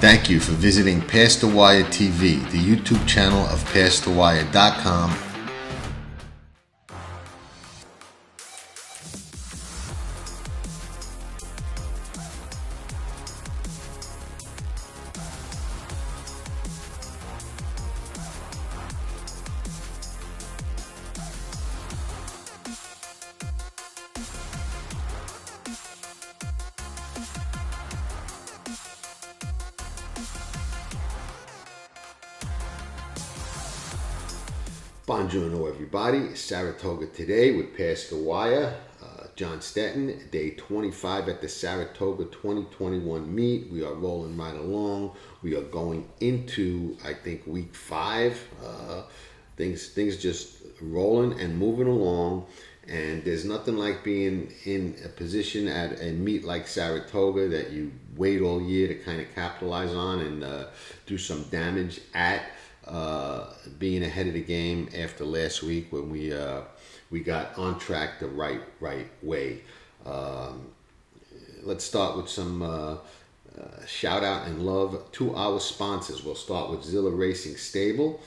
Thank you for visiting Past the Wire TV, the YouTube channel of PastTheWire.com. Buongiorno everybody, Saratoga Today with Past the Wire. John Stetton, day 25 at the Saratoga 2021 meet. We are rolling right along. We are going into, I think, week 5. Things just rolling and moving along. And there's nothing like being in a position at a meet like Saratoga that you wait all year to kind of capitalize on and do some damage at. Being ahead of the game after last week when we got on track the right way. Let's start with some shout out and love to our sponsors. We'll start with Zilla Racing Stable.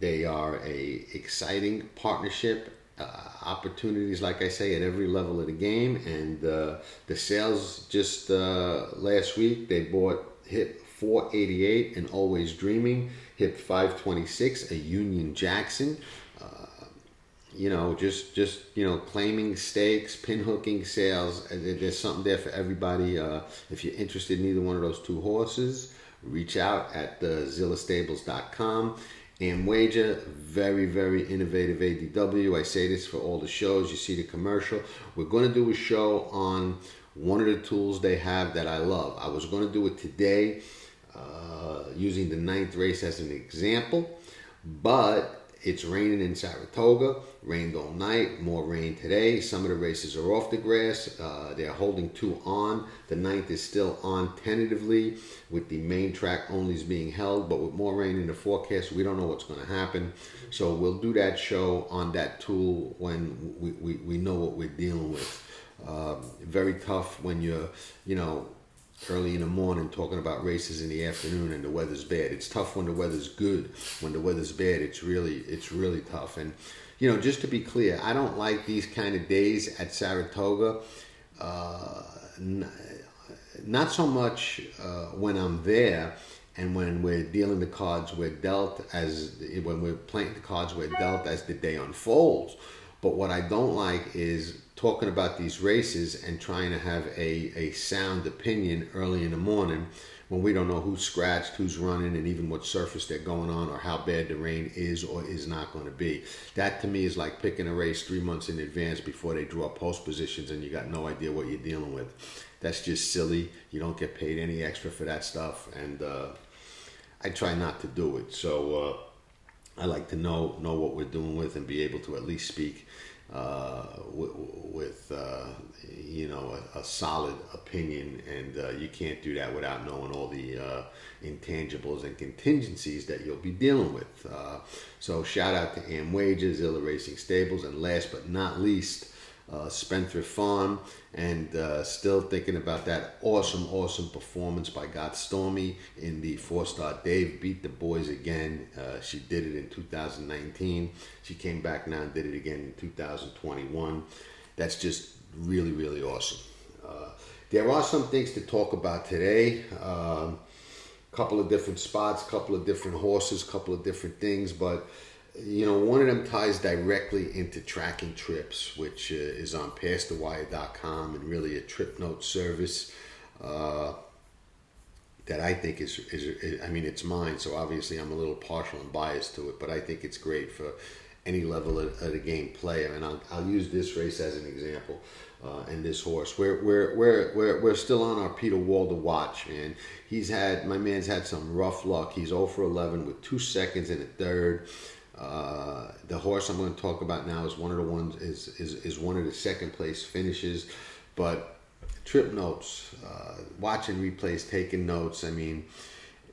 They are a exciting partnership, opportunities, like I say, at every level of the game. And the sales just last week, they hit 488 and Always Dreaming, hit 526, a Union Jackson. Claiming stakes, pin hooking sales. There's something there for everybody. If you're interested in either one of those two horses, reach out at zillastables.com. And Wager, very, very innovative ADW. I say this for all the shows. You see the commercial. We're going to do a show on one of the tools they have that I love. I was going to do it today, using the 9th race as an example, but it's raining in Saratoga. Rained all night, more rain today. Some of the races are off the grass. They're holding 2 on. The 9th is still on tentatively, with the main track onlys being held, but with more rain in the forecast, we don't know what's going to happen. So we'll do that show on that tool when we know what we're dealing with. Very tough when you're, early in the morning talking about races in the afternoon and the weather's bad. It's tough when the weather's good. When the weather's bad, it's really tough. And just to be clear, I don't like these kind of days at Saratoga. Not so much when I'm there and when we're dealing the cards we're dealt, when we're playing the cards we're dealt as the day unfolds. But what I don't like is talking about these races and trying to have a sound opinion early in the morning when we don't know who's scratched, who's running, and even what surface they're going on, or how bad the rain is or is not going to be. That to me is like picking a race 3 months in advance before they draw post positions and you got no idea what you're dealing with. That's just silly. You don't get paid any extra for that stuff, and I try not to do it. So I like to know what we're doing with and be able to at least speak with a solid opinion, and you can't do that without knowing all the intangibles and contingencies that you'll be dealing with. So shout out to Am Wages, Zilla Racing Stables, and last but not least, Spendthrift Farm, and still thinking about that awesome performance by Got Stormy in the 4-star. Dave beat the boys again. She did it in 2019. She came back now and did it again in 2021. That's just really awesome. There are some things to talk about today. Couple of different spots, couple of different horses, couple of different things, but one of them ties directly into tracking trips, which is on PastTheWire.com, and really a trip note service that I think is it's mine, so obviously I'm a little partial and biased to it, but I think it's great for any level of the game player. And I'll use this race as an example, and this horse. We're still on our Peter Walder watch, man. My man's had some rough luck. He's 0 for 11 with 2 seconds and a third. The horse I'm going to talk about now is one of the second place finishes. But trip notes, watching replays, taking notes.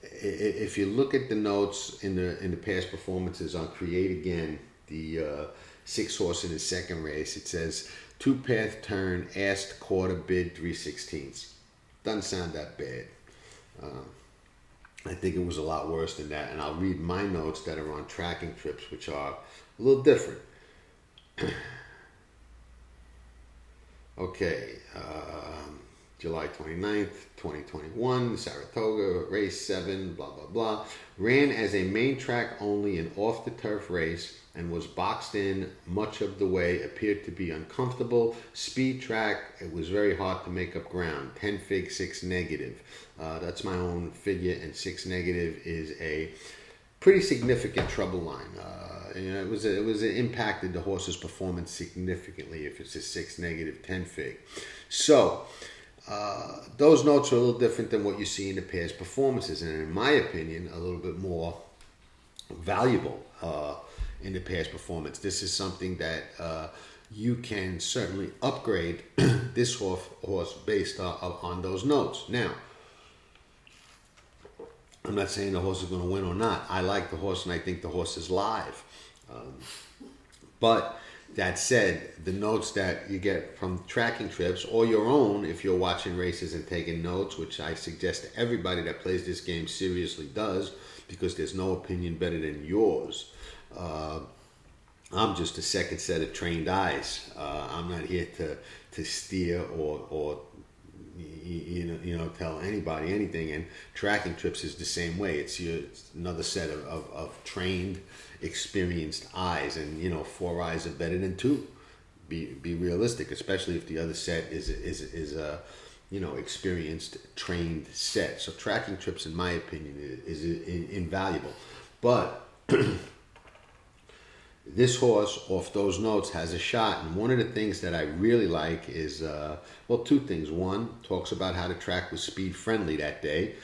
If you look at the notes in the past performances on Create Again, the 6 horse in the second race, it says 2-path turn, asked, quarter, bid 3/16. Doesn't sound that bad. I think it was a lot worse than that. And I'll read my notes that are on tracking trips, which are a little different. Okay, July 29th, 2021, Saratoga, race 7, blah, blah, blah. Ran as a main track only and off the turf race and was boxed in much of the way, appeared to be uncomfortable. Speed track, it was very hard to make up ground. 10 fig, 6 negative. That's my own figure, and 6 negative is a pretty significant trouble line. It impacted the horse's performance significantly if it's a 6 negative 10 fig. So those notes are a little different than what you see in the past performances, and in my opinion, a little bit more valuable in the past performance. This is something that you can certainly upgrade this horse based on those notes. Now, I'm not saying the horse is going to win or not. I like the horse and I think the horse is live. But that said, the notes that you get from tracking trips or your own, if you're watching races and taking notes, which I suggest to everybody that plays this game seriously does, because there's no opinion better than yours. I'm just a second set of trained eyes. I'm not here to steer or tell anybody anything. And tracking trips is the same way. It's another set of trained, experienced eyes, and 4 eyes are better than 2. Be realistic, especially if the other set is a experienced, trained set. So tracking trips, in my opinion, is invaluable. But this horse, off those notes, has a shot. And one of the things that I really like is, 2 things. One, talks about how the track was speed friendly that day,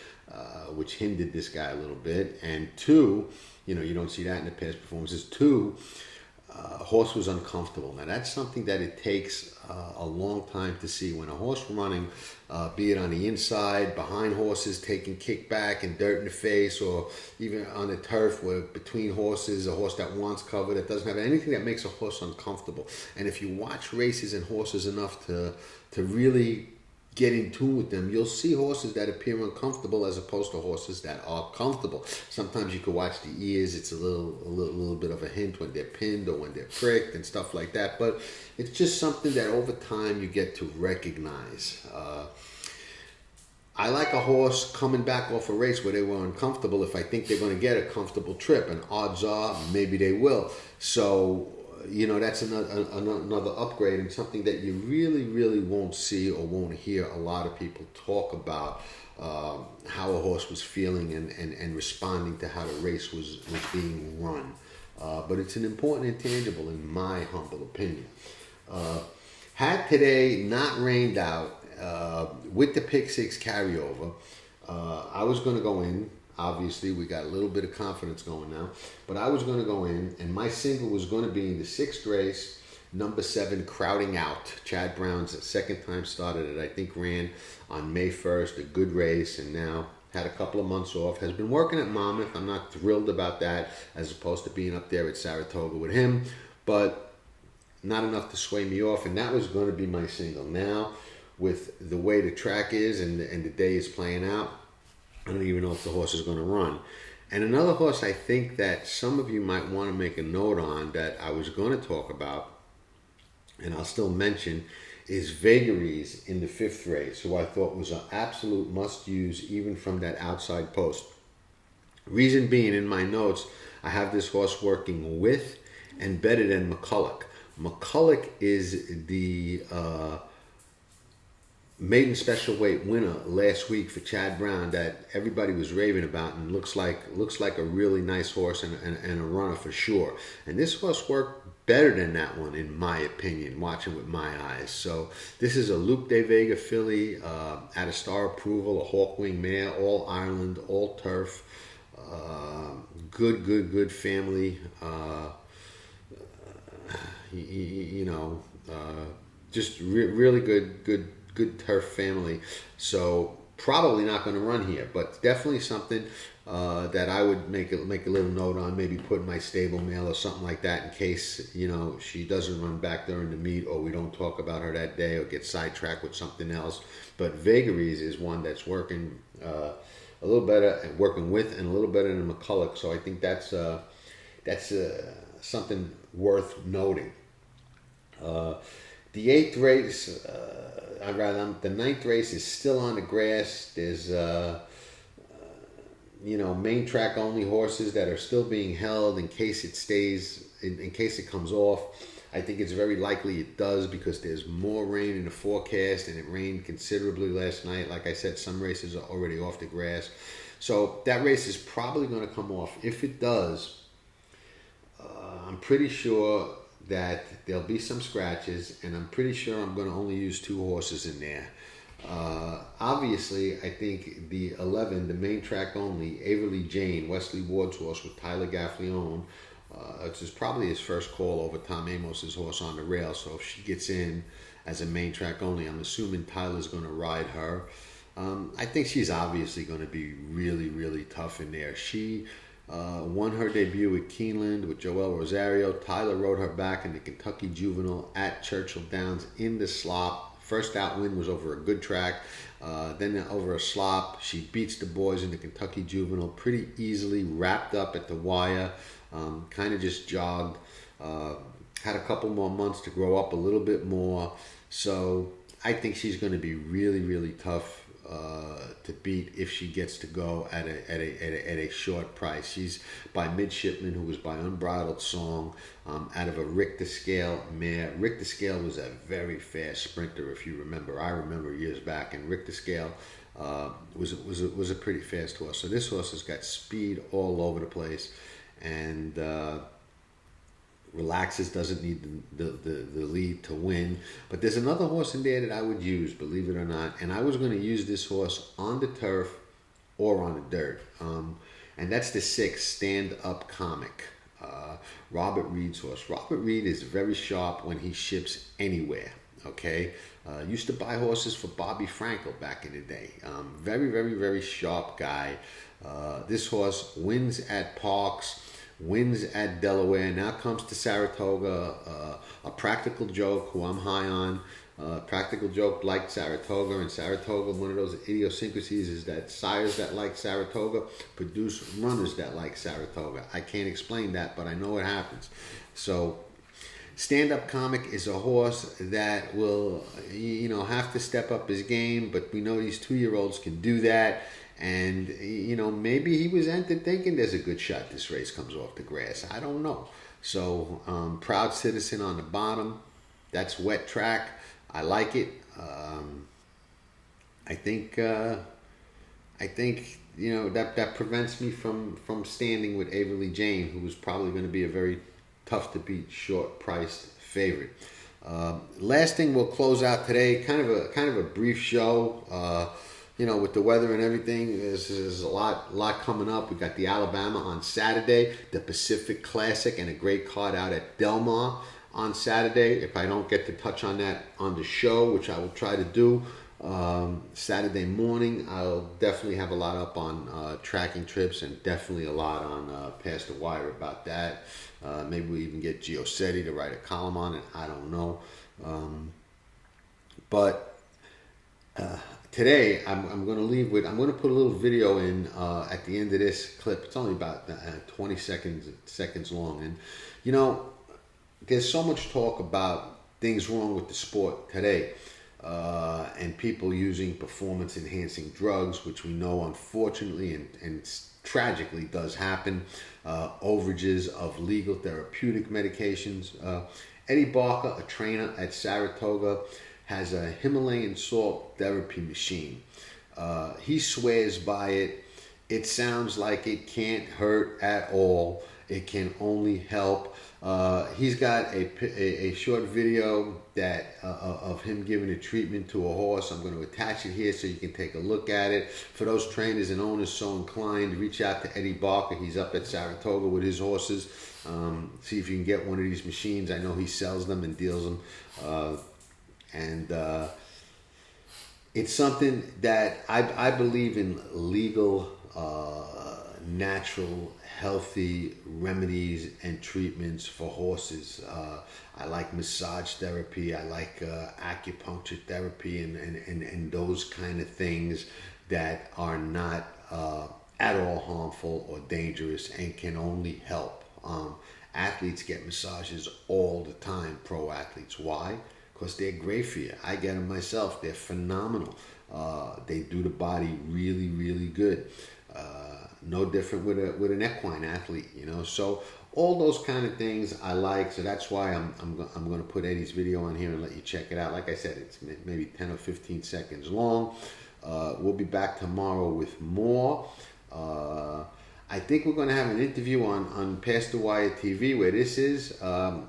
which hindered this guy a little bit. And 2, you don't see that in the past performances. 2, horse was uncomfortable. Now that's something that it takes a long time to see. When a horse running, be it on the inside, behind horses, taking kickback and dirt in the face, or even on the turf where between horses, a horse that wants cover, that doesn't have anything that makes a horse uncomfortable. And if you watch races and horses enough to really get in tune with them, you'll see horses that appear uncomfortable as opposed to horses that are comfortable. Sometimes you can watch the ears. It's a little bit of a hint when they're pinned or when they're pricked and stuff like that. But it's just something that over time you get to recognize. I like a horse coming back off a race where they were uncomfortable if I think they're going to get a comfortable trip, and odds are maybe they will. So that's another upgrade, and something that you really won't see or won't hear a lot of people talk about, how a horse was feeling and responding to how the race was being run. But it's an important intangible in my humble opinion. Had today not rained out, with the pick 6 carryover, I was going to go in. Obviously, we got a little bit of confidence going now. But I was going to go in, and my single was going to be in the 6th race, number 7, Crowding Out. Chad Brown's second time started it. I think ran on May 1st, a good race, and now had a couple of months off. Has been working at Monmouth. I'm not thrilled about that, as opposed to being up there at Saratoga with him. But not enough to sway me off, and that was going to be my single. Now, with the way the track is and the day is playing out, I don't even know if the horse is going to run. And another horse I think that some of you might want to make a note on, that I was going to talk about, and I'll still mention, is Vagaries in the 5th race, who I thought was an absolute must-use even from that outside post. Reason being, in my notes, I have this horse working with and better than McCulloch. McCulloch is the maiden special weight winner last week for Chad Brown that everybody was raving about, and looks like a really nice horse and a runner for sure. And this horse worked better than that one, in my opinion, watching with my eyes. So this is a Luke de Vega filly, at a star approval, a Hawkwing mare, all Ireland, all turf, good family, just really good turf family. So probably not going to run here, but definitely something that I would make a little note on, maybe put in my stable mail or something like that, in case, you know, she doesn't run back during the meet, or we don't talk about her that day, or get sidetracked with something else. But Vagaries is one that's working a little better, and working with, and a little better than McCulloch. So I think that's something worth noting. The eighth race, the ninth race is still on the grass. There's you know, main track only horses that are still being held in case it stays, in case it comes off. I think it's very likely it does, because there's more rain in the forecast, and it rained considerably last night. Like I said, some races are already off the grass. So that race is probably going to come off. If it does, I'm pretty sure that there'll be some scratches, and I'm pretty sure I'm going to only use 2 horses in there. Obviously, I think the 11, the main track only, Averly Jane, Wesley Ward's horse with Tyler Gaffleone, this is probably his first call over Tom Amos's horse on the rail. So if she gets in as a main track only, I'm assuming Tyler's going to ride her. I think she's obviously going to be really, really tough in there. She won her debut at Keeneland with Joel Rosario. Tyler rode her back in the Kentucky Juvenile at Churchill Downs in the slop. First out win was over a good track, then over a slop. She beats the boys in the Kentucky Juvenile pretty easily, wrapped up at the wire, kind of just jogged, had a couple more months to grow up a little bit more. So I think she's going to be really, really tough to beat if she gets to go at a short price. She's by Midshipman, who was by Unbridled Song, out of a Rick the Scale mare. Rick the Scale was a very fast sprinter, if you remember. I remember years back, and Rick the Scale was a pretty fast horse. So this horse has got speed all over the place, and relaxes, doesn't need the lead to win. But there's another horse in there that I would use, believe it or not, and I was going to use this horse on the turf or on the dirt, and that's the 6, Stand Up Comic, Robert Reed's horse. Robert Reed is very sharp when he ships anywhere. Okay, used to buy horses for Bobby Frankel back in the day. Very, very, very sharp guy. This horse wins at Parks, wins at Delaware, now comes to Saratoga. A Practical Joke, who I'm high on. Practical Joke liked Saratoga, and Saratoga, one of those idiosyncrasies is that sires that like Saratoga produce runners that like Saratoga. I can't explain that, but I know it happens. So Stand Up Comic is a horse that will, you know, have to step up his game, but we know these 2-year-olds can do that. And, you know, maybe he was entered thinking there's a good shot this race comes off the grass. I don't know. So, Proud Citizen on the bottom. That's wet track. I like it. I think you know, that prevents me from standing with Averly Jane, who was probably going to be a very tough to beat, short priced favorite. Last thing, we'll close out today. Kind of a brief show. You know, with the weather and everything, there's a lot coming up. We got the Alabama on Saturday, the Pacific Classic, and a great card out at Del Mar on Saturday. If I don't get to touch on that on the show, which I will try to do Saturday morning, I'll definitely have a lot up on tracking trips, and definitely a lot on Past the Wire about that. Maybe we even get Giosetti to write a column on it. I don't know. But today, I'm going to leave with, I'm going to put a little video in at the end of this clip. It's only about 20 seconds long. And, you know, there's so much talk about things wrong with the sport today, and people using performance-enhancing drugs, which we know, unfortunately and tragically does happen. Overages of legal therapeutic medications. Eddie Barker, a trainer at Saratoga, has a Himalayan Salt Therapy machine. He swears by it. It sounds like it can't hurt at all. It can only help. He's got a short video that of him giving a treatment to a horse. I'm going to attach it here so you can take a look at it. For those trainers and owners so inclined, reach out to Eddie Barker. He's up at Saratoga with his horses. See if you can get one of these machines. I know he sells them and deals them. it's something that I believe in legal, natural, healthy remedies and treatments for horses. I like massage therapy. I like acupuncture therapy and those kind of things that are not at all harmful or dangerous and can only help. Athletes get massages all the time, pro athletes. Why? Because they're great for you. I get them myself. They're phenomenal. They do the body really, really good. No different with an equine athlete, you know. So all those kind of things I like. So that's why I'm going to put Eddie's video on here and let you check it out. Like I said, it's maybe 10 or 15 seconds long. We'll be back tomorrow with more. I think we're going to have an interview on Past the Wire TV, where this is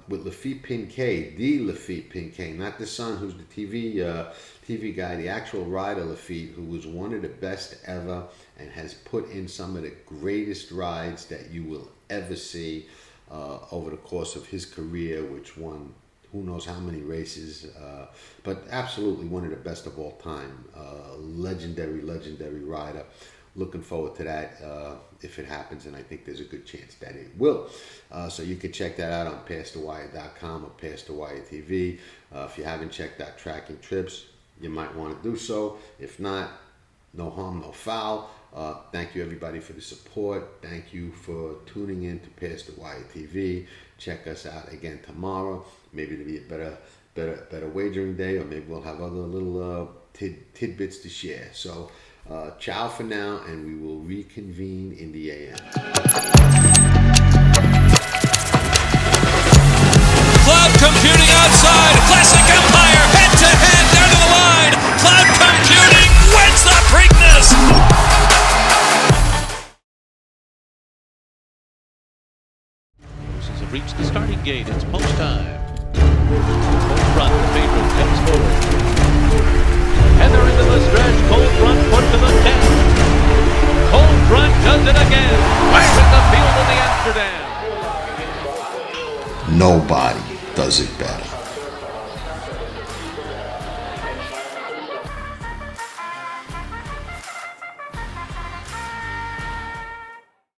with Lafitte Pincay, the Lafitte Pincay, not the son who's the TV guy, the actual rider Lafitte, who was one of the best ever and has put in some of the greatest rides that you will ever see over the course of his career, which won who knows how many races, but absolutely one of the best of all time. Legendary rider. Looking forward to that if it happens, and I think there's a good chance that it will. So you can check that out on PastTheWire.com or Past the Wire TV. If you haven't checked out Tracking Trips, you might want to do so. If not, no harm, no foul. Thank you everybody for the support. Thank you for tuning in to Past the Wire TV. Check us out again tomorrow. Maybe it'll be a better wagering day, or maybe we'll have other little tidbits to share. So ciao for now, and we will reconvene in the AM. Cloud computing outside. Classic Empire head to head down to the line. Cloud computing wins the Preakness. Horses have reached the starting gate. It's post time. Cold Front, the favorite, comes forward. And they're into the stretch. Cold Front put to the 10. Cold Front does it again. Right in the field of the Amsterdam. Nobody does it better.